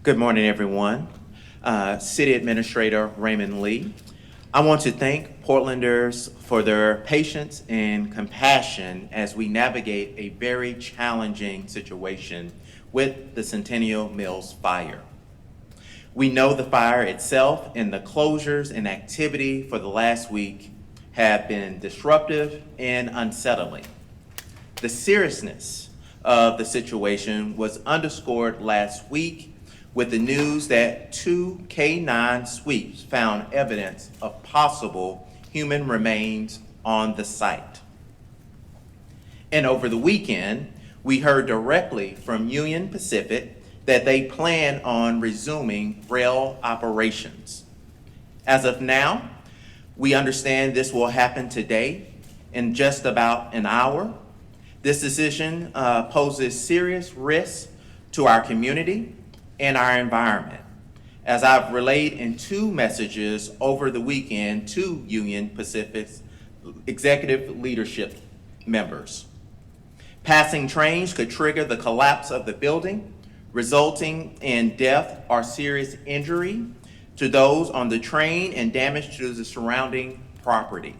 Good morning, everyone. City Administrator Raymond Lee. I want to thank Portlanders for their patience and compassion as we navigate a very challenging situation with the Centennial Mills fire. We know the fire itself and the closures and activity for the last week have been disruptive and unsettling. The seriousness of the situation was underscored last week with the news that 2 K-9 sweeps found evidence of possible human remains on the site. And over the weekend, we heard directly from Union Pacific that they plan on resuming rail operations. As of now, we understand this will happen today in just about an hour. This decision poses serious risks to our community and our environment, as I've relayed in 2 messages over the weekend to Union Pacific's executive leadership members. Passing trains could trigger the collapse of the building, resulting in death or serious injury to those on the train and damage to the surrounding property.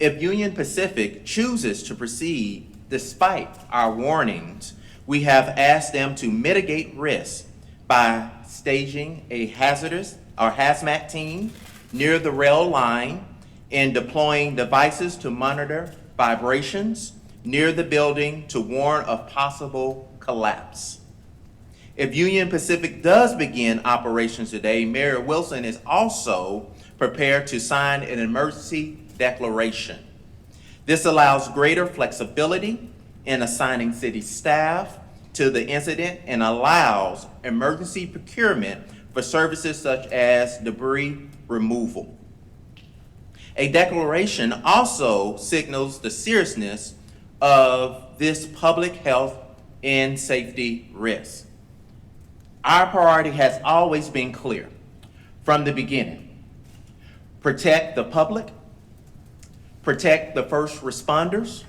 If Union Pacific chooses to proceed despite our warnings, we have asked them to mitigate risk by staging a hazardous or hazmat team near the rail line and deploying devices to monitor vibrations near the building to warn of possible collapse. If Union Pacific does begin operations today, Mayor Wilson is also prepared to sign an emergency declaration. This allows greater flexibility in assigning city staff to the incident and allows emergency procurement for services such as debris removal. A declaration also signals the seriousness of this public health and safety risk. Our priority has always been clear from the beginning: protect the public, protect the first responders,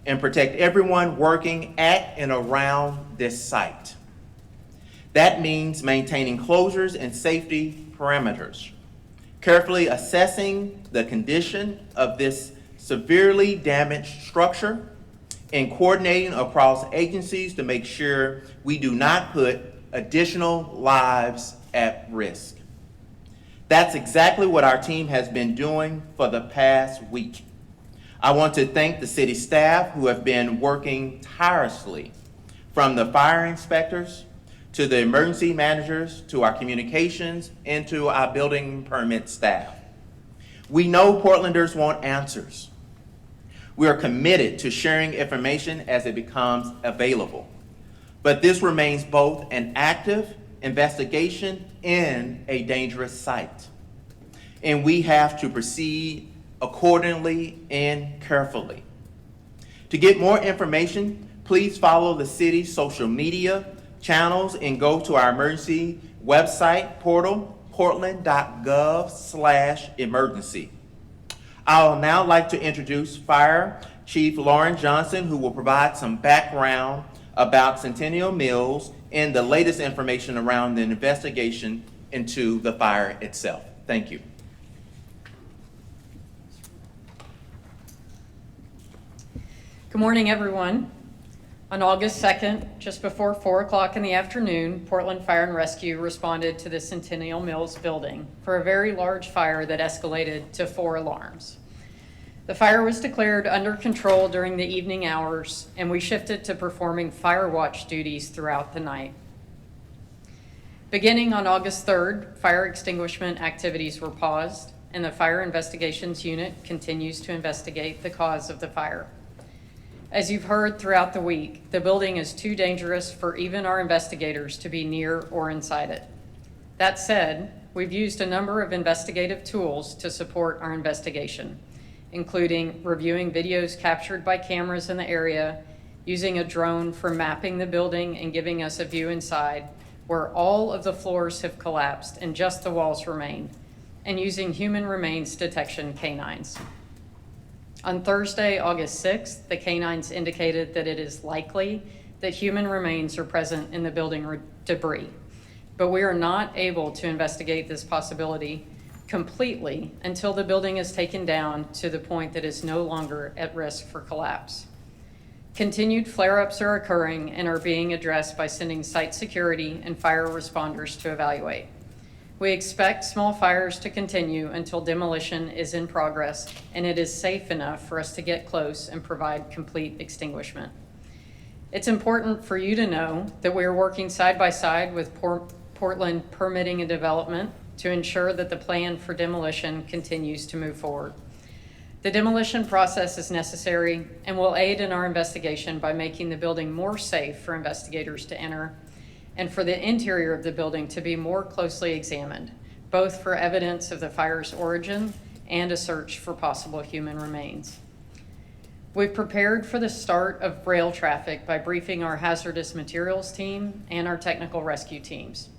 and protect everyone working at and around this site. That means maintaining closures and safety parameters, carefully assessing the condition of this severely damaged structure, and coordinating across agencies to make sure we do not put additional lives at risk. That's exactly what our team has been doing for the past week. I want to thank the city staff who have been working tirelessly, from the fire inspectors to the emergency managers to our communications and to our building permit staff. We know Portlanders want answers. We are committed to sharing information as it becomes available, but this remains both an active investigation and a dangerous site, and we have to proceed accordingly and carefully. To get more information, please follow the city's social media channels and go to our emergency website portal, portland.gov/emergency. I'll now like to introduce Fire Chief Lauren Johnson, who will provide some background about Centennial Mills and the latest information around the investigation into the fire itself. Thank you. Good morning, everyone. On August 2nd, just before 4 o'clock in the afternoon, Portland Fire and Rescue responded to the Centennial Mills building for a very large fire that escalated to 4 alarms. The fire was declared under control during the evening hours, and we shifted to performing fire watch duties throughout the night. Beginning on August 3rd, fire extinguishment activities were paused, and the Fire Investigations Unit continues to investigate the cause of the fire. As you've heard throughout the week, the building is too dangerous for even our investigators to be near or inside it. That said, we've used a number of investigative tools to support our investigation, including reviewing videos captured by cameras in the area, using a drone for mapping the building and giving us a view inside where all of the floors have collapsed and just the walls remain, and using human remains detection canines. On Thursday, August 6th, the canines indicated that it is likely that human remains are present in the building debris. But we are not able to investigate this possibility completely until the building is taken down to the point that is no longer at risk for collapse. Continued flare-ups are occurring and are being addressed by sending site security and fire responders to evaluate. We expect small fires to continue until demolition is in progress and it is safe enough for us to get close and provide complete extinguishment. It's important for you to know that we are working side by side with Portland Permitting and Development to ensure that the plan for demolition continues to move forward. The demolition process is necessary and will aid in our investigation by making the building more safe for investigators to enter and for the interior of the building to be more closely examined, both for evidence of the fire's origin and a search for possible human remains. We've prepared for the start of rail traffic by briefing our hazardous materials team and our technical rescue teams.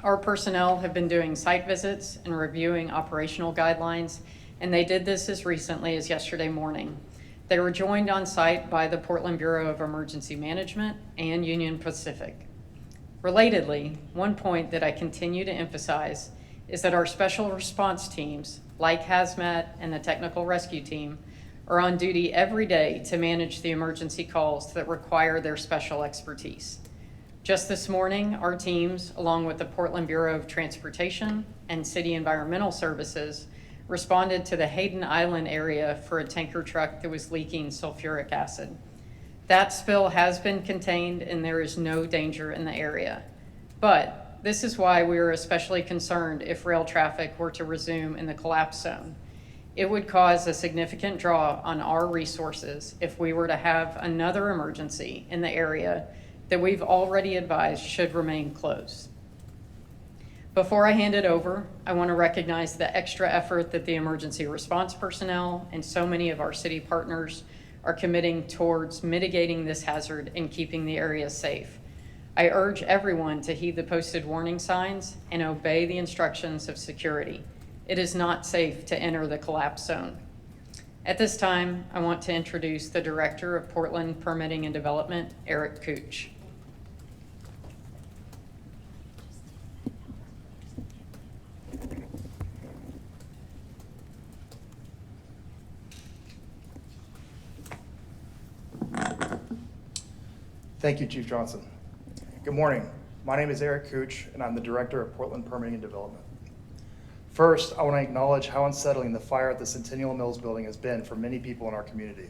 Our personnel have been doing site visits and reviewing operational guidelines, and they did this as recently as yesterday morning. They were joined on site by the Portland Bureau of Emergency Management and Union Pacific. Relatedly, one point that I continue to emphasize is that our special response teams, like Hazmat and the technical rescue team, are on duty every day to manage the emergency calls that require their special expertise. Just this morning, our teams, along with the Portland Bureau of Transportation and City Environmental Services, responded to the Hayden Island area for a tanker truck that was leaking sulfuric acid. That spill has been contained and there is no danger in the area. But this is why we are especially concerned if rail traffic were to resume in the collapse zone. It would cause a significant draw on our resources if we were to have another emergency in the area that we've already advised should remain closed. Before I hand it over, I want to recognize the extra effort that the emergency response personnel and so many of our city partners are committing towards mitigating this hazard and keeping the area safe. I urge everyone to heed the posted warning signs and obey the instructions of security. It is not safe to enter the collapse zone. At this time, I want to introduce the Director of Portland Permitting and Development, Eric Cooch. Thank you, Chief Johnson. Good morning. My name is Eric Cooch, and I'm the Director of Portland Permitting and Development. First, I want to acknowledge how unsettling the fire at the Centennial Mills building has been for many people in our community.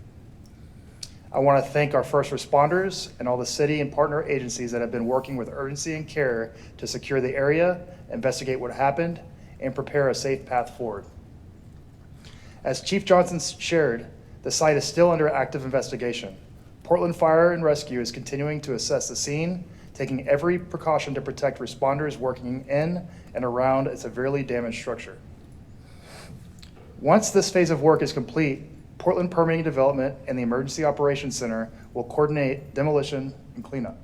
I want to thank our first responders and all the city and partner agencies that have been working with urgency and care to secure the area, investigate what happened, and prepare a safe path forward. As Chief Johnson shared, the site is still under active investigation. Portland Fire and Rescue is continuing to assess the scene, taking every precaution to protect responders working in and around a severely damaged structure. Once this phase of work is complete, Portland Permitting Development and the Emergency Operations Center will coordinate demolition and cleanup.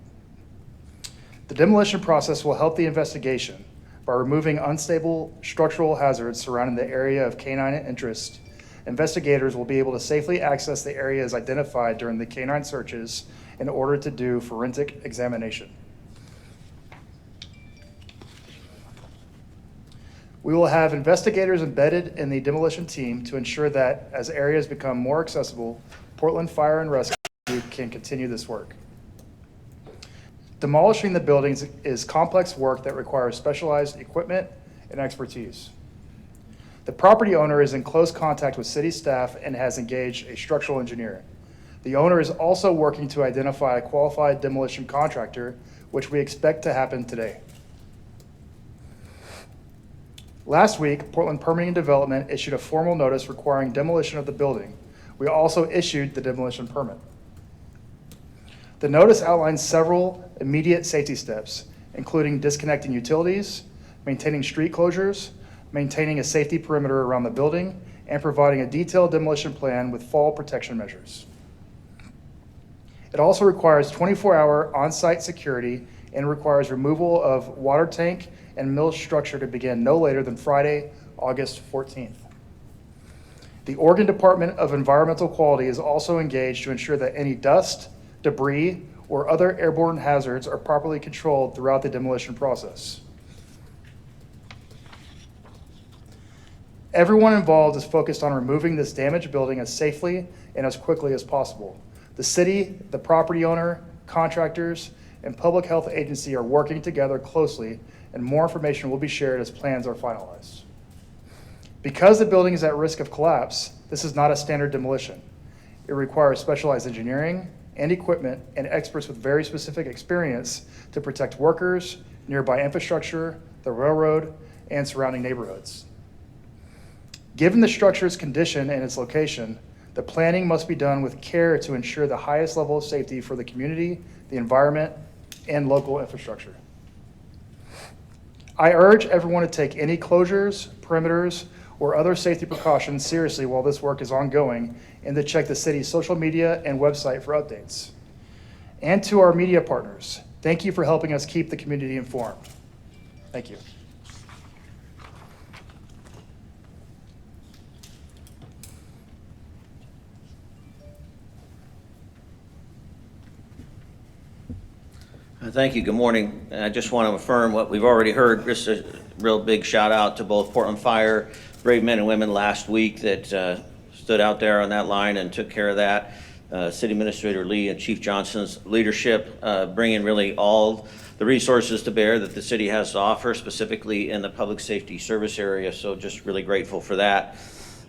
The demolition process will help the investigation by removing unstable structural hazards surrounding the area of canine interest. Investigators will be able to safely access the areas identified during the canine searches in order to do forensic examination. We will have investigators embedded in the demolition team to ensure that as areas become more accessible, Portland Fire and Rescue can continue this work. Demolishing the buildings is complex work that requires specialized equipment and expertise. The property owner is in close contact with city staff and has engaged a structural engineer. The owner is also working to identify a qualified demolition contractor, which we expect to happen today. Last week, Portland Permitting and Development issued a formal notice requiring demolition of the building. We also issued the demolition permit. The notice outlines several immediate safety steps, including disconnecting utilities, maintaining street closures, maintaining a safety perimeter around the building, and providing a detailed demolition plan with fall protection measures. It also requires 24-hour on-site security and requires removal of water tank and mill structure to begin no later than Friday, August 14th. The Oregon Department of Environmental Quality is also engaged to ensure that any dust, debris, or other airborne hazards are properly controlled throughout the demolition process. Everyone involved is focused on removing this damaged building as safely and as quickly as possible. The city, the property owner, contractors, and public health agency are working together closely, and more information will be shared as plans are finalized. Because the building is at risk of collapse, this is not a standard demolition. It requires specialized engineering and equipment and experts with very specific experience to protect workers, nearby infrastructure, the railroad, and surrounding neighborhoods. Given the structure's condition and its location, the planning must be done with care to ensure the highest level of safety for the community, the environment, and local infrastructure. I urge everyone to take any closures, perimeters, or other safety precautions seriously while this work is ongoing, and to check the city's social media and website for updates. And to our media partners, thank you for helping us keep the community informed. Thank you. Thank you. Good morning. I just want to affirm what we've already heard. Just a real big shout out to both Portland Fire, brave men and women last week that stood out there on that line and took care of that. City Administrator Lee and Chief Johnson's leadership, bringing really all the resources to bear that the city has to offer, specifically in the public safety service area. So just really grateful for that.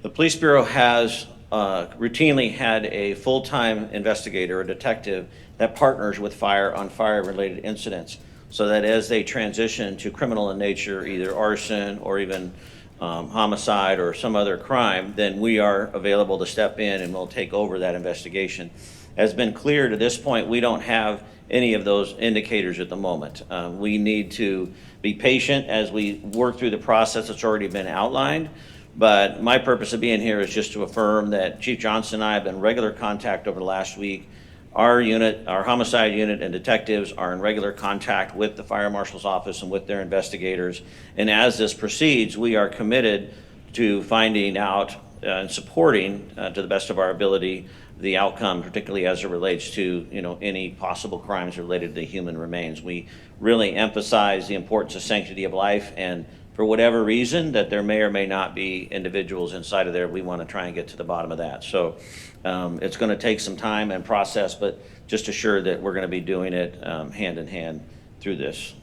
The Police Bureau has routinely had a full-time investigator, a detective, that partners with fire on fire-related incidents, so that as they transition to criminal in nature, either arson or even homicide or some other crime, then we are available to step in and we'll take over that investigation. As been clear to this point, we don't have any of those indicators at the moment. We need to be patient as we work through the process that's already been outlined. But my purpose of being here is just to affirm that Chief Johnson and I have been in regular contact over the last week. Our unit, our homicide unit and detectives are in regular contact with the fire marshal's office and with their investigators. And as this proceeds, we are committed to finding out and supporting, to the best of our ability, the outcome, particularly as it relates to any possible crimes related to human remains. We really emphasize the importance of sanctity of life, and for whatever reason that there may or may not be individuals inside of there, we want to try and get to the bottom of that. So it's going to take some time and process, but just assure that we're going to be doing it hand in hand through this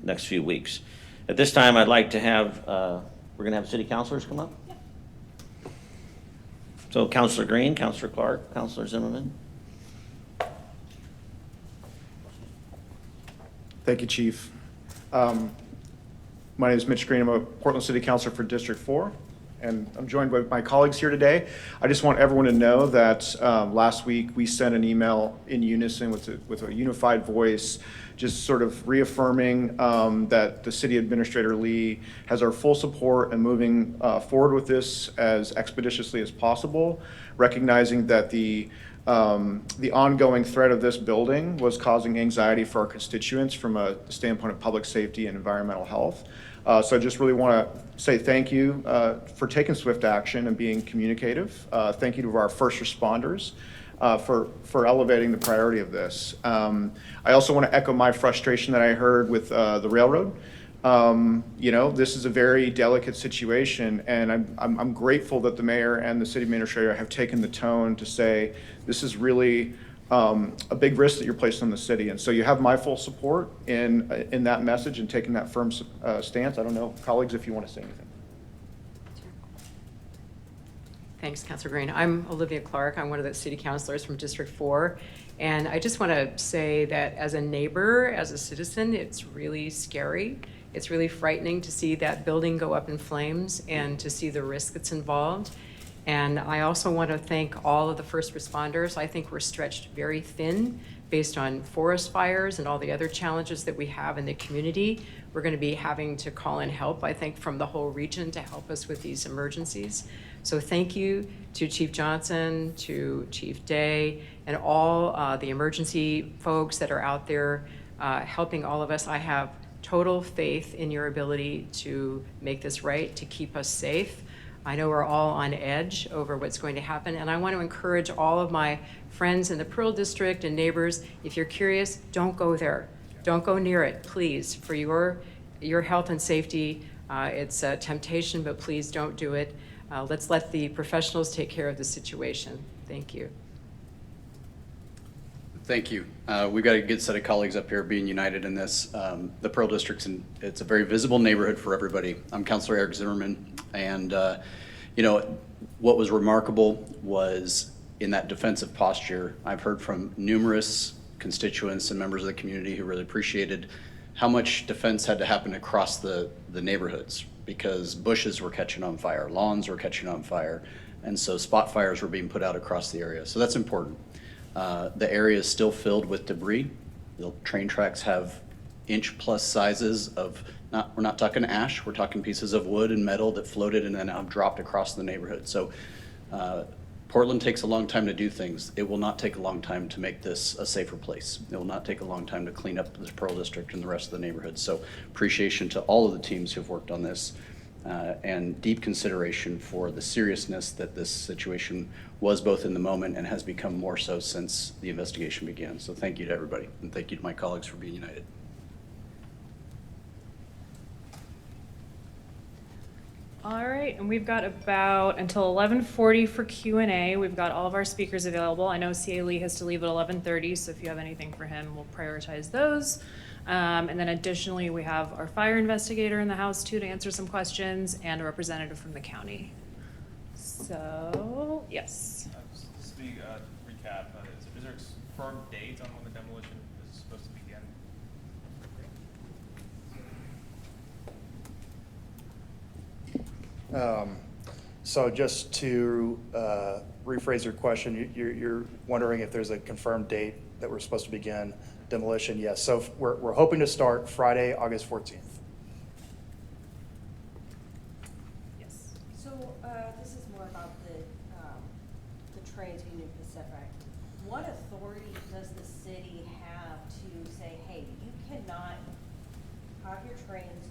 next few weeks. At this time, I'd like to have, we're going to have city councilors come up. Yeah. So Councilor Green, Councilor Clark, Councilor Zimmerman. Thank you, Chief. My name is Mitch Green. I'm a Portland City Councilor for District 4, and I'm joined by my colleagues here today. I just want everyone to know that last week we sent an email in unison with a unified voice, just sort of reaffirming that the City Administrator Lee has our full support and moving forward with this as expeditiously as possible, recognizing that the ongoing threat of this building was causing anxiety for our constituents from a standpoint of public safety and environmental health. So I just really want to say thank you for taking swift action and being communicative. Thank you to our first responders for elevating the priority of this. I also want to echo my frustration that I heard with the railroad. This is a very delicate situation, and I'm grateful that the mayor and the city administrator have taken the tone to say this is really a big risk that you're placing on the city. And so you have my full support in that message and taking that firm stance. I don't know, colleagues, if you want to say anything. Thanks, Councilor Green. I'm Olivia Clark. I'm one of the city councilors from District 4. And I just want to say that as a neighbor, as a citizen, it's really scary. It's really frightening to see that building go up in flames and to see the risk that's involved. And I also want to thank all of the first responders. I think we're stretched very thin based on forest fires and all the other challenges that we have in the community. We're going to be having to call in help, I think, from the whole region to help us with these emergencies. So thank you to Chief Johnson, to Chief Day, and all the emergency folks that are out there helping all of us. I have total faith in your ability to make this right, to keep us safe. I know we're all on edge over what's going to happen, and I want to encourage all of my friends in the Pearl District and neighbors, if you're curious, don't go there. Don't go near it, please, for your health and safety. It's a temptation, but please don't do it. Let's let the professionals take care of the situation. Thank you. Thank you. We've got a good set of colleagues up here being united in this. The Pearl District's, it's a very visible neighborhood for everybody. I'm Councilor Eric Zimmerman, and you know, what was remarkable was in that defensive posture, I've heard from numerous constituents and members of the community who really appreciated how much defense had to happen across the neighborhoods, because bushes were catching on fire, lawns were catching on fire, and so spot fires were being put out across the area. So that's important. The area is still filled with debris. The train tracks have inch-plus sizes of, we're not talking ash, we're talking pieces of wood and metal that floated and then have dropped across the neighborhood. So Portland takes a long time to do things. It will not take a long time to make this a safer place. It will not take a long time to clean up the Pearl District and the rest of the neighborhood. So appreciation to all of the teams who've worked on this, and deep consideration for the seriousness that this situation was both in the moment and has become more so since the investigation began. So thank you to everybody, and thank you to my colleagues for being united. All right, and we've got about until 11:40 for Q&A. We've got all of our speakers available. I know C.A. Lee has to leave at 11:30, so if you have anything for him, we'll prioritize those. And then additionally, we have our fire investigator in the house too to answer some questions, and a representative from the county. So, yes. Just to recap, is there a firm date on when the demolition is supposed to begin? So just to rephrase your question, you're wondering if there's a confirmed date that we're supposed to begin demolition? Yes. So we're hoping to start Friday, August 14th. Yes. So this is more about the trains Union Pacific. What authority does the city have to say, hey, you cannot have your trains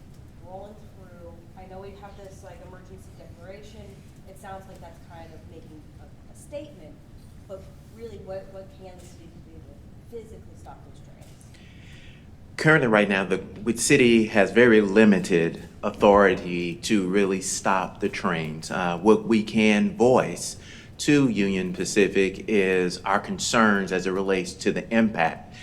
rolling through? I know we have this like emergency declaration. It sounds like that's kind of making a statement, but really what can the city do to physically stop those trains? Currently, right now, the city has very limited authority to really stop the trains. What we can voice to Union Pacific is our concerns as it relates to the impact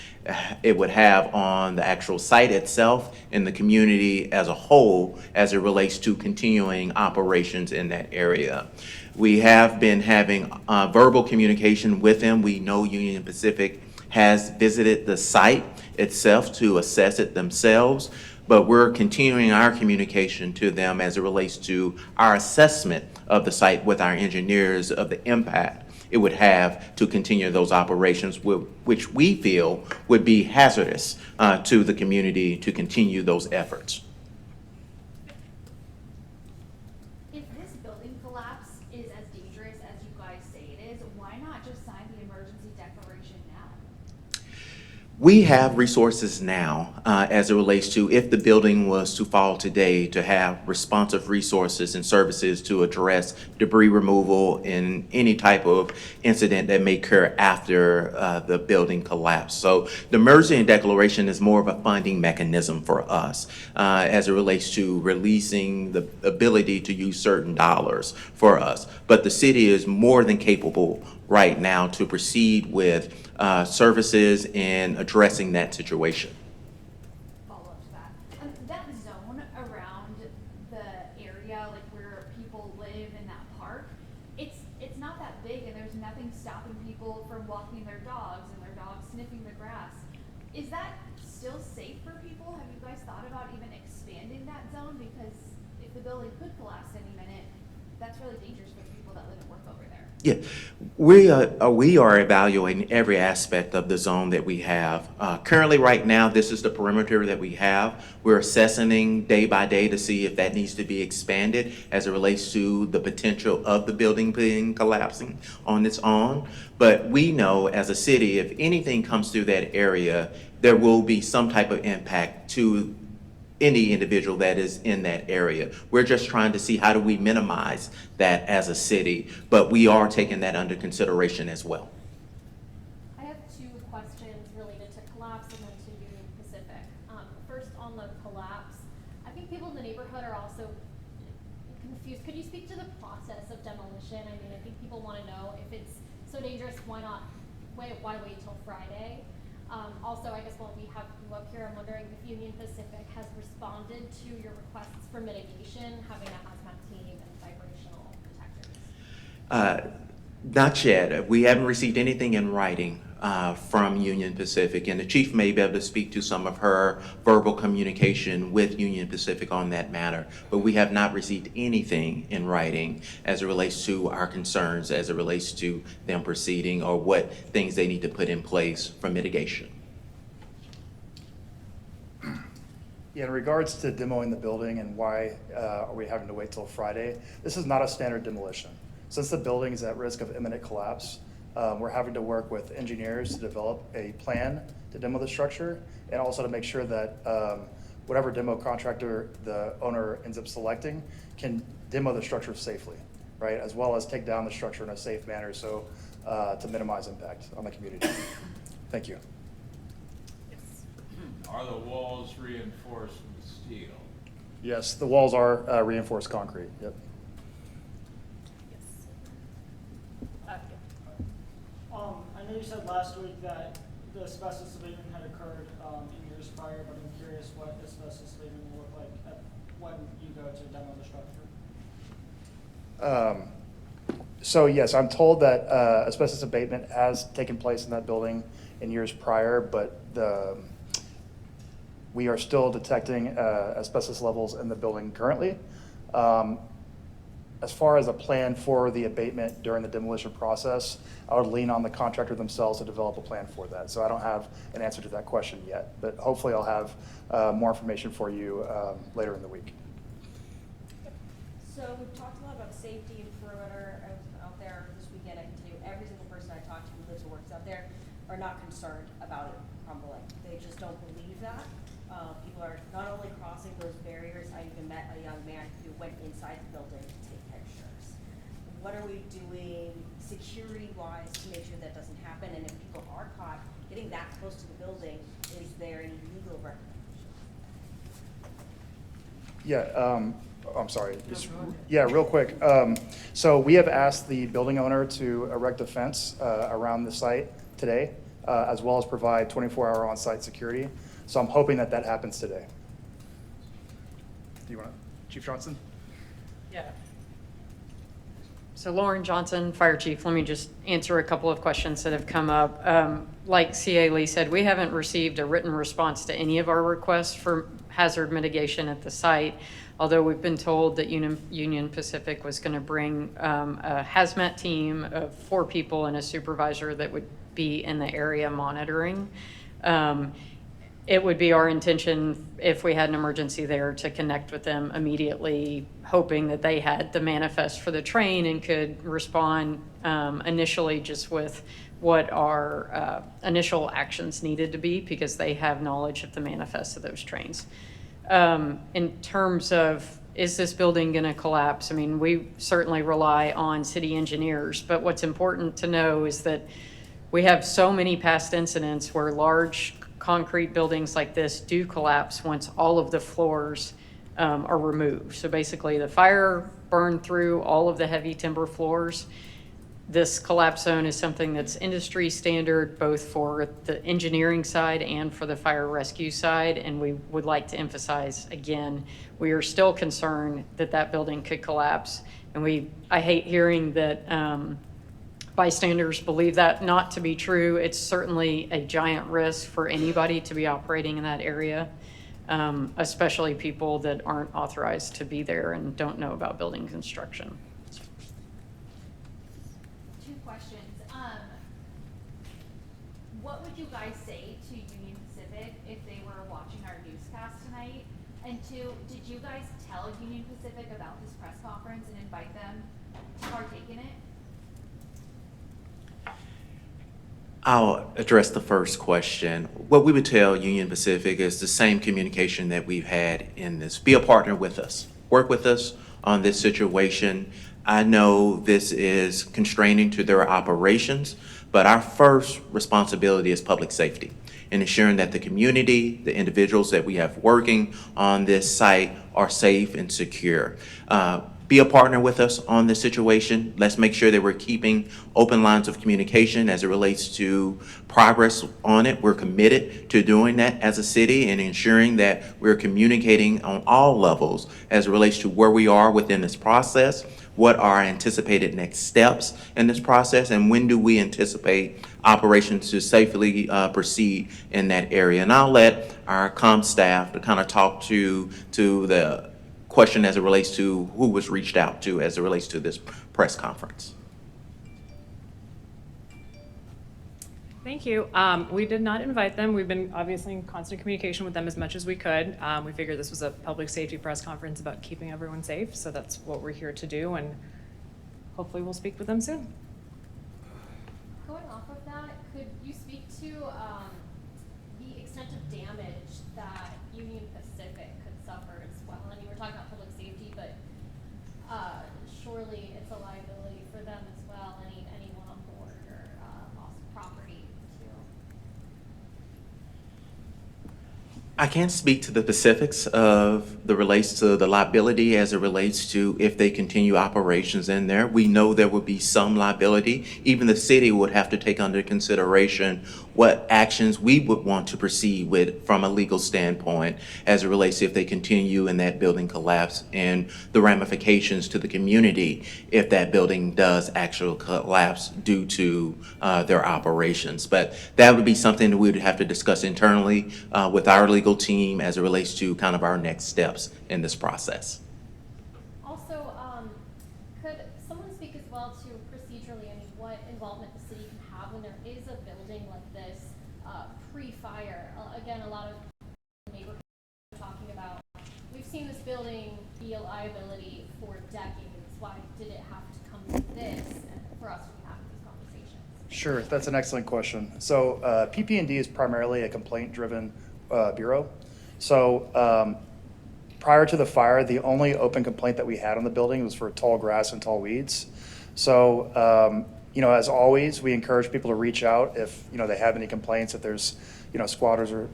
it would have on the actual site itself and the community as a whole as it relates to continuing operations in that area. We have been having verbal communication with them. We know Union Pacific has visited the site itself to assess it themselves, but we're continuing our communication to them as it relates to our assessment of the site with our engineers of the impact it would have to continue those operations, which we feel would be hazardous to the community to continue those efforts. If this building collapse is as dangerous as you guys say it is, why not just sign the emergency declaration now? We have resources now as it relates to if the building was to fall today, to have responsive resources and services to address debris removal in any type of incident that may occur after the building collapse. So the emergency declaration is more of a funding mechanism for us as it relates to releasing the ability to use certain dollars for us. But the city is more than capable right now to proceed with services in addressing that situation. Follow up to that. That zone around the area, like where people live in that park, it's not that big, and there's nothing stopping people from walking their dogs and their dogs sniffing the grass. Is that still safe for people? Have you guys thought about even expanding that zone? Because if the building could collapse any minute, that's really dangerous for the people that live and work over there. Yeah, we are evaluating every aspect of the zone that we have. Currently, right now, this is the perimeter that we have. We're assessing day by day to see if that needs to be expanded as it relates to the potential of the building being collapsing on its own. But we know as a city, if anything comes through that area, there will be some type of impact to any individual that is in that area. We're just trying to see how do we minimize that as a city, but we are taking that under consideration as well. I have two questions related to collapse and then to Union Pacific. First, on the collapse, I think people in the neighborhood are also confused. Could you speak to the process of demolition? I mean, I think people want to know if it's so dangerous, why wait till Friday? Also, I guess while we have you up here, I'm wondering if Union Pacific has responded to your requests for mitigation, having a hazmat team and vibrational detectors. Not yet. We haven't received anything in writing from Union Pacific, and the chief may be able to speak to some of her verbal communication with Union Pacific on that matter, but we have not received anything in writing as it relates to our concerns, as it relates to them proceeding, or what things they need to put in place for mitigation. Yeah, in regards to demoing the building and why are we having to wait till Friday, this is not a standard demolition. Since the building is at risk of imminent collapse, we're having to work with engineers to develop a plan to demo the structure, and also to make sure that whatever demo contractor the owner ends up selecting can demo the structure safely, right? As well as take down the structure in a safe manner, so to minimize impact on the community. Thank you. Are the walls reinforced with steel? Yes, the walls are reinforced concrete. Yep. I know you said last week that the asbestos abatement had occurred in years prior, but I'm curious what asbestos abatement will look like when you go to demo the structure. So yes, I'm told that asbestos abatement has taken place in that building in years prior, but we are still detecting asbestos levels in the building currently. As far as a plan for the abatement during the demolition process, I would lean on the contractor themselves to develop a plan for that. So I don't have an answer to that question yet, but hopefully I'll have more information for you later in the week. So we've talked a lot about safety and perimeter out there this weekend. I can tell you every single person I talk to who lives or works out there are not concerned about it crumbling. They just don't believe that. People are not only crossing those barriers, I even met a young man who went inside the building to take pictures. What are we doing security-wise to make sure that doesn't happen? And if people are caught getting that close to the building, is there any legal repercussions? Yeah, I'm sorry. Yeah, real quick. So we have asked the building owner to erect a fence around the site today, as well as provide 24-hour on-site security. So I'm hoping that that happens today. Do you want to, Chief Johnson? Yeah. So Lauren Johnson, Fire Chief, let me just answer a couple of questions that have come up. Like CA Lee said, we haven't received a written response to any of our requests for hazard mitigation at the site, although we've been told that Union Pacific was going to bring a hazmat team of 4 people and a supervisor that would be in the area monitoring. It would be our intention, if we had an emergency there, to connect with them immediately, hoping that they had the manifest for the train and could respond initially just with what our initial actions needed to be, because they have knowledge of the manifest of those trains. In terms of, is this building going to collapse? I mean, we certainly rely on city engineers, but what's important to know is that we have so many past incidents where large concrete buildings like this do collapse once all of the floors are removed. So basically the fire burned through all of the heavy timber floors. This collapse zone is something that's industry standard, both for the engineering side and for the fire rescue side. And we would like to emphasize again, we are still concerned that that building could collapse. And I hate hearing that bystanders believe that not to be true. It's certainly a giant risk for anybody to be operating in that area, especially people that aren't authorized to be there and don't know about building construction. 2 questions. What would you guys say to Union Pacific if they were watching our newscast tonight? And 2, did you guys tell Union Pacific about this press conference and invite them to partake in it? I'll address the first question. What we would tell Union Pacific is the same communication that we've had in this. Be a partner with us. Work with us on this situation. I know this is constraining to their operations, but our first responsibility is public safety and ensuring that the community, the individuals that we have working on this site are safe and secure. Be a partner with us on this situation. Let's make sure that we're keeping open lines of communication as it relates to progress on it. We're committed to doing that as a city and ensuring that we're communicating on all levels as it relates to where we are within this process, what are anticipated next steps in this process, and when do we anticipate operations to safely proceed in that area. And I'll let our comm staff to kind of talk to the question as it relates to who was reached out to as it relates to this press conference. Thank you. We did not invite them. We've been obviously in constant communication with them as much as we could. We figured this was a public safety press conference about keeping everyone safe, so that's what we're here to do, and hopefully we'll speak with them soon. Going off of that, could you speak to the extent of damage that Union Pacific could suffer as well? I mean, we're talking about public safety, but surely it's a liability for them as well, anyone on board or lost property too. I can't speak to the specifics of the relates to the liability as it relates to if they continue operations in there. We know there would be some liability. Even the city would have to take under consideration what actions we would want to proceed with from a legal standpoint as it relates to if they continue and that building collapse and the ramifications to the community if that building does actually collapse due to their operations. But that would be something that we would have to discuss internally with our legal team as it relates to kind of our next steps in this process. Also, could someone speak as well to procedurally, I mean, what involvement the city can have when there is a building like this pre-fire? Again, a lot of neighborhoods are talking about, we've seen this building be a liability for decades. Why did it have to come to this for us to be having these conversations? Sure, that's an excellent question. So PP&D is primarily a complaint-driven bureau. So prior to the fire, the only open complaint that we had on the building was for tall grass and tall weeds. So, as always, we encourage people to reach out if, they have any complaints, if there's, squatters or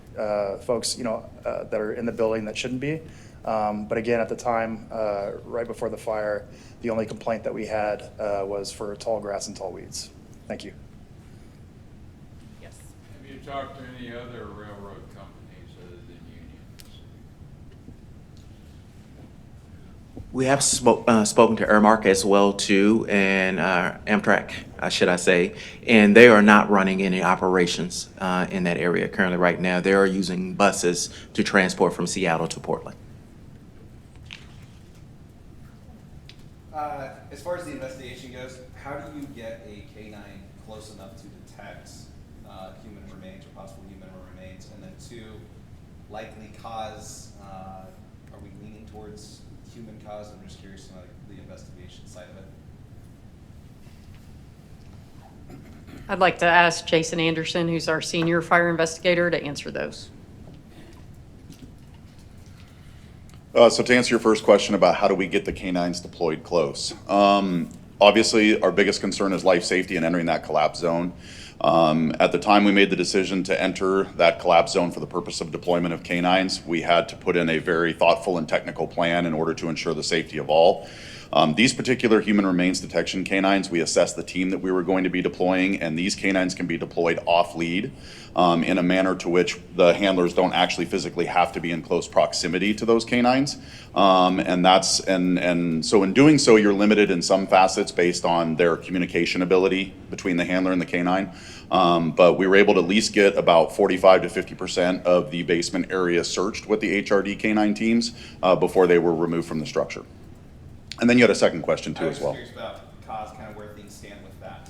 folks, that are in the building that shouldn't be. But again, at the time, right before the fire, the only complaint that we had was for tall grass and tall weeds. Thank you. Yes. Have you talked to any other railroad companies other than Union? We have spoken to Airmark as well too, and Amtrak, should I say, and they are not running any operations in that area currently right now. They are using buses to transport from Seattle to Portland. As far as the investigation goes, how do you get a K-9 close enough to detect human remains or possible human remains? And then two, likely cause, are we leaning towards human cause? I'm just curious about the investigation side of it. I'd like to ask Jason Anderson, who's our senior fire investigator, to answer those. So to answer your first question about how do we get the canines deployed close, obviously our biggest concern is life safety and entering that collapse zone. At the time we made the decision to enter that collapse zone for the purpose of deployment of canines, we had to put in a very thoughtful and technical plan in order to ensure the safety of all. These particular human remains detection canines, we assessed the team that we were going to be deploying, and these canines can be deployed off lead in a manner to which the handlers don't actually physically have to be in close proximity to those canines. And so in doing so, you're limited in some facets based on their communication ability between the handler and the canine. But we were able to at least get about 45 to 50% of the basement area searched with the HRD canine teams before they were removed from the structure. And then you had a second question too as well. I was curious about cause, kind of where things stand with that.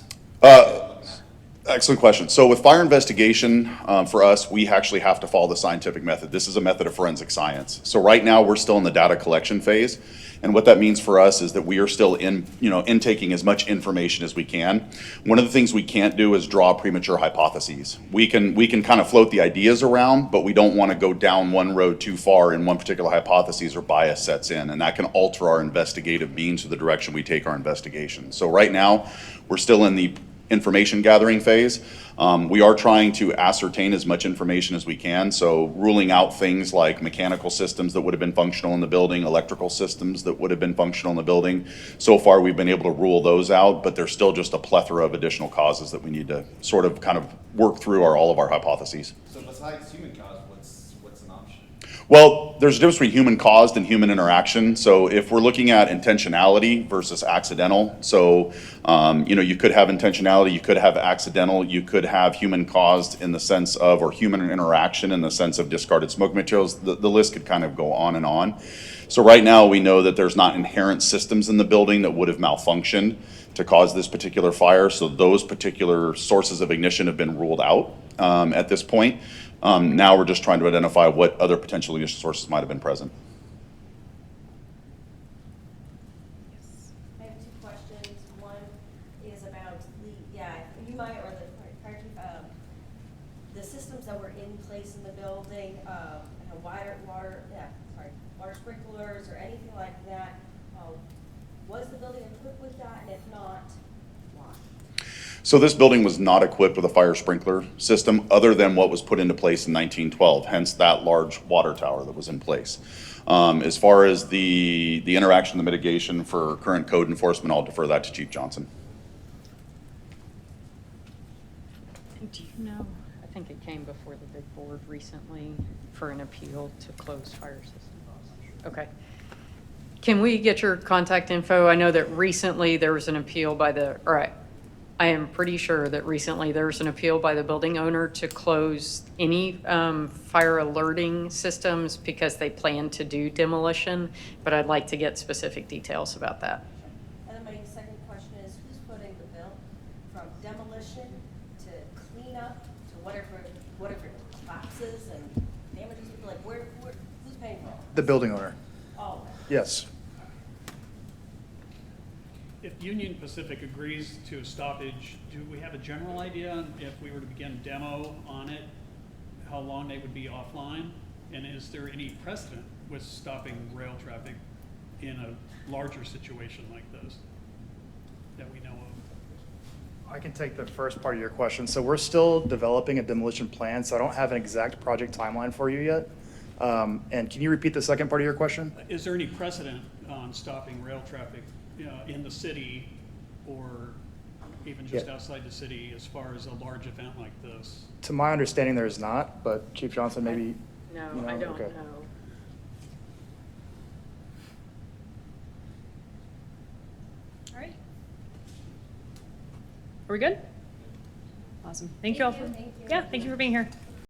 Excellent question. So with fire investigation, for us, we actually have to follow the scientific method. This is a method of forensic science. So right now, we're still in the data collection phase. And what that means for us is that we are still intaking as much information as we can. One of the things we can't do is draw premature hypotheses. We can kind of float the ideas around, but we don't want to go down one road too far in one particular hypothesis or bias sets in, and that can alter our investigative means or the direction we take our investigation. So right now, we're still in the information gathering phase. We are trying to ascertain as much information as we can, so ruling out things like mechanical systems that would have been functional in the building, electrical systems that would have been functional in the building. So far, we've been able to rule those out, but there's still just a plethora of additional causes that we need to sort of kind of work through all of our hypotheses. So besides human cause, what's an option? Well, there's a difference between human caused and human interaction. So if we're looking at intentionality versus accidental, so you could have intentionality, you could have accidental, you could have human caused in the sense of, or human interaction in the sense of discarded smoke materials. The list could kind of go on and on. So right now we know that there's not inherent systems in the building that would have malfunctioned to cause this particular fire. So those particular sources of ignition have been ruled out at this point. Now we're just trying to identify what other potential ignition sources might have been present. I have two questions. One is about you might, or the fire chief, the systems that were in place in the building, water sprinklers or anything like that. Was the building equipped with that? And if not, why? So this building was not equipped with a fire sprinkler system other than what was put into place in 1912, hence that large water tower that was in place. As far as the interaction, the mitigation for current code enforcement, I'll defer that to Chief Johnson. Do you know, I think it came before the big board recently for an appeal to close fire systems. Okay. Can we get your contact info? I know that recently there was an appeal I am pretty sure that recently there was an appeal by the building owner to close any fire alerting systems because they plan to do demolition, but I'd like to get specific details about that. And then my second question is, who's footing the bill from demolition to cleanup to whatever collapses and damages? Like, who's paying for all? The building owner. All of it. Yes. If Union Pacific agrees to a stoppage, do we have a general idea on if we were to begin demo on it, how long they would be offline? And is there any precedent with stopping rail traffic in a larger situation like this that we know of? I can take the first part of your question. So we're still developing a demolition plan, so I don't have an exact project timeline for you yet. And can you repeat the second part of your question? Is there any precedent on stopping rail traffic in the city or even just outside the city as far as a large event like this? To my understanding, there is not, but Chief Johnson, maybe. No, you know, I don't okay. know. All right. Are we good? Awesome. Thank you all for, Thank you. yeah, thank you for being here.